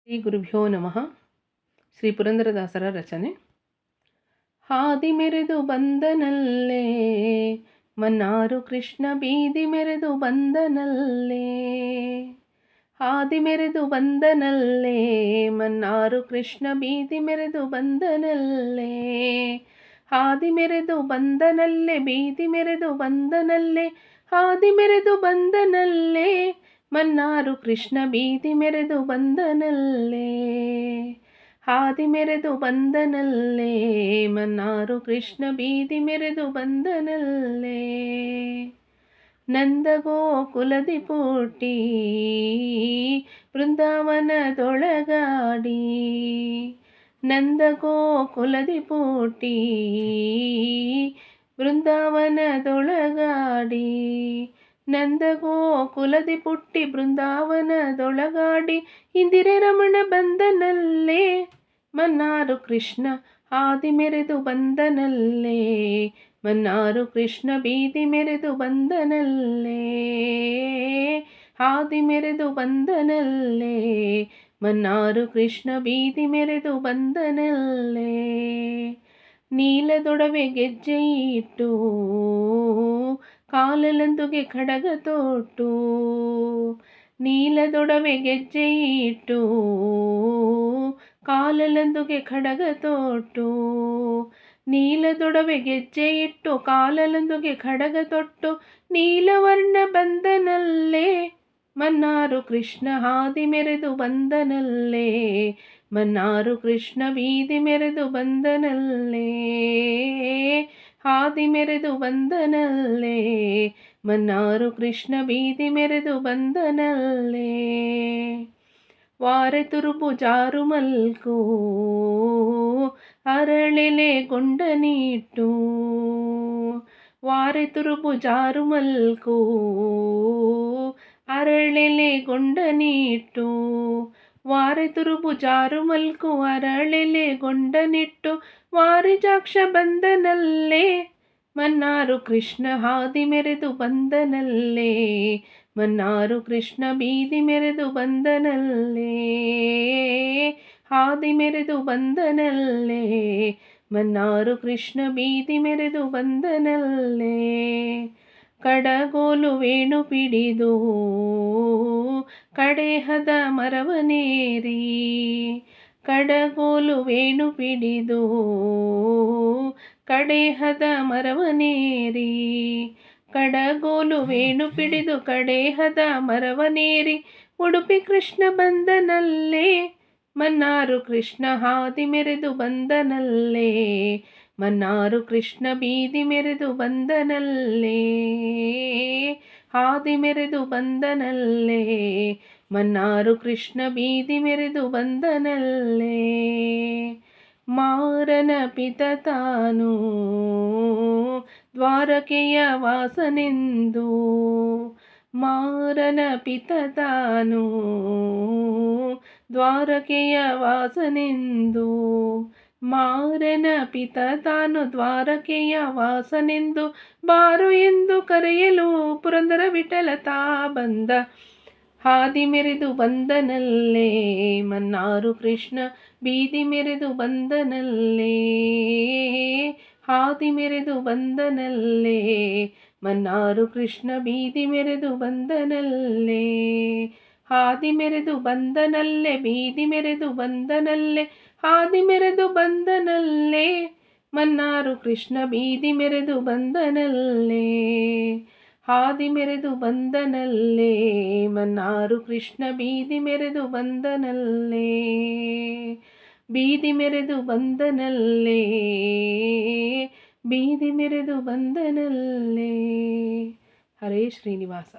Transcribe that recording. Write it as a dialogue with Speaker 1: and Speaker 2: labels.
Speaker 1: ಶ್ರೀ ಗುರುಭ್ಯೋ ನಮಃ. ಶ್ರೀ ಪುರಂದರದಾಸರ ರಚನೆ. ಹಾದಿ ಮೆರೆದು ಬಂದನಲ್ಲೇ ಮನ್ನಾರು ಕೃಷ್ಣ, ಬೀದಿ ಮೆರೆದು ಬಂದನಲ್ಲೇ. ಹಾದಿ ಮೆರೆದು ಬಂದನಲ್ಲೇ ಮನ್ನಾರು ಕೃಷ್ಣ, ಬೀದಿ ಮೆರೆದು ಬಂದನಲ್ಲೇ. ಹಾದಿ ಮೆರೆದು ಬಂದನಲ್ಲೇ, ಬೀದಿ ಮೆರೆದು ಬಂದನಲ್ಲೇ. ಹಾದಿ ಮೆರೆದು ಬಂದನಲ್ಲೇ ಮನ್ನಾರು ಕೃಷ್ಣ, ಬೀದಿ ಮೆರೆದು ಬಂದನಲ್ಲೇ. ಹಾದಿ ಮೆರೆದು ಬಂದನಲ್ಲೇ ಮನ್ನಾರು ಕೃಷ್ಣ, ಬೀದಿ ಮೆರೆದು ಬಂದನಲ್ಲೇ. ನಂದಗೋಕುಲದಿ ಪುಟ್ಟಿ ಬೃಂದಾವನದೊಳಗಾಡಿ. ನಂದಗೋಕುಲದಿ ಪುಟ್ಟಿ ಬೃಂದಾವನದೊಳಗಾಡಿ. ನಂದಗೋಕುಲದಿ ಪುಟ್ಟಿ ಬೃಂದಾವನದೊಳಗಾಡಿ. ಇಂದಿರೆ ರಮಣ ಬಂದನಲ್ಲೇ ಮನ್ನಾರು ಕೃಷ್ಣ, ಹಾದಿ ಮೆರೆದು ಬಂದನಲ್ಲೇ. ಮನ್ನಾರು ಕೃಷ್ಣ, ಬೀದಿ ಮೆರೆದು ಬಂದನಲ್ಲೇ. ಹಾದಿ ಮೆರೆದು ಬಂದನಲ್ಲೇ ಮನ್ನಾರು ಕೃಷ್ಣ, ಬೀದಿ ಮೆರೆದು ಬಂದನಲ್ಲೇ. ನೀಲದೊಡವೆ ಗೆಜ್ಜೆ ಇಟ್ಟು ಕಾಲಲಂದುಗೆ ಖಡಗ ತೊಟ್ಟು. ನೀಲದೊಡವೆ ಗೆಜ್ಜೆ ಇಟ್ಟು ಕಾಲಲಂದುಗೆ ಖಡಗ ತೊಟ್ಟು. ನೀಲದೊಡವೆ ಗೆಜ್ಜೆ ಇಟ್ಟು ಕಾಲಲಂದುಗೆ ಖಡಗ ತೊಟ್ಟು. ನೀಲವರ್ಣ ಬಂದನಲ್ಲೇ ಮನ್ನಾರು ಕೃಷ್ಣ, ಹಾದಿ ಮೆರೆದು ಬಂದನಲ್ಲೇ. ಮನ್ನಾರು ಕೃಷ್ಣ, ಬೀದಿ ಮೆರೆದು ಬಂದನಲ್ಲೇ. ಹಾದಿ ಮೆರೆದು ಬಂದನಲ್ಲೇ ಮನ್ನಾರು ಕೃಷ್ಣ, ಬೀದಿ ಮೆರೆದು ಬಂದನಲ್ಲೇ. ವಾರೆ ತುರುಬು ಜಾರು ಮಲ್ಕು ಅರಳೆಲೆ ಗೊಂಡನಿಟ್ಟು. ವಾರೆ ತುರುಬು ಜಾರು ಮಲ್ಕು ಅರಳೆಲೆ ಗೊಂಡನಿಟ್ಟು. ವಾರೆ ತುರುಬು ಜಾರು ಮಲ್ಕು ಅರಳೆಲೆ ಗೊಂಡನಿಟ್ಟು. ವಾರಿಜಾಕ್ಷ ಬಂದನಲ್ಲೇ ಮನ್ನಾರು ಕೃಷ್ಣ, ಹಾದಿ ಮೆರೆದು ಬಂದನಲ್ಲೇ. ಮನ್ನಾರು ಕೃಷ್ಣ, ಬೀದಿ ಮೆರೆದು ಬಂದನಲ್ಲೇ. ಹಾದಿ ಮೆರೆದು ಬಂದನಲ್ಲೇ ಮನ್ನಾರು ಕೃಷ್ಣ, ಬೀದಿ ಮೆರೆದು ಬಂದನಲ್ಲೇ. ಕಡಗೋಲು ವೇಣು ಪಿಡಿದು ಕಡೇಹದ ಮರವನೇರಿ. ಕಡಗೋಲು ವೇಣು ಪಿಡಿದು ಕಡೇಹದ ಮರವನೇರಿ. ಕಡಗೋಲು ವೇಣು ಪಿಡಿದು ಕಡೇಹದ ಮರವನೇರಿ. ಉಡುಪಿ ಕೃಷ್ಣ ಬಂದನಲ್ಲೇ ಮನ್ನಾರು ಕೃಷ್ಣ, ಹಾದಿ ಮೆರೆದು ಬಂದನಲ್ಲೇ. ಮನ್ನಾರು ಕೃಷ್ಣ, ಬೀದಿ ಮೆರೆದು ಬಂದನಲ್ಲೇ. ಹಾದಿ ಮೆರೆದು ಬಂದನಲ್ಲೇ ಮನ್ನಾರು ಕೃಷ್ಣ, ಬೀದಿ ಮೆರೆದು ಬಂದನಲ್ಲೇ. ಮಾರನ ಪಿತ ತಾನು ದ್ವಾರಕೆಯ ವಾಸನೆಂದು. ಮಾರನ ಪಿತ ತಾನು ದ್ವಾರಕೆಯ ವಾಸನೆಂದು. ಮಾರನ ಪಿತ ತಾನು ದ್ವಾರಕೆಯ ವಾಸನೆಂದು. ಬಾರು ಎಂದು ಕರೆಯಲು ಪುರಂದರ ವಿಠಲ ತಾ ಬಂದ. ಹಾದಿ ಮೆರೆದು ಬಂದನಲ್ಲೇ ಮನ್ನಾರು ಕೃಷ್ಣ, ಬೀದಿ ಮೆರೆದು ಬಂದನಲ್ಲೇ. ಹಾದಿ ಮೆರೆದು ಬಂದನಲ್ಲೇ ಮನ್ನಾರು ಕೃಷ್ಣ, ಬೀದಿ ಮೆರೆದು ಬಂದನಲ್ಲೇ. ಹಾದಿ ಮೆರೆದು ಬಂದನಲ್ಲೇ, ಬೀದಿ ಮೆರೆದು ಬಂದನಲ್ಲೇ. ಹಾದಿ ಮೆರೆದು ಬಂದನಲ್ಲೇ ಮನ್ನಾರು ಕೃಷ್ಣ, ಬೀದಿ ಮೆರೆದು ಬಂದನಲ್ಲೇ. ಹಾದಿ ಮೆರೆದು ಬಂದನಲ್ಲೇ ಮನ್ನಾರು ಕೃಷ್ಣ, ಬೀದಿ ಮೆರೆದು ಬಂದನಲ್ಲೇ. ಬೀದಿ ಮೆರೆದು ಬಂದನಲ್ಲೇ, ಬೀದಿ ಮೆರೆದು ಬಂದನಲ್ಲೇ. ಹರೇ ಶ್ರೀನಿವಾಸ.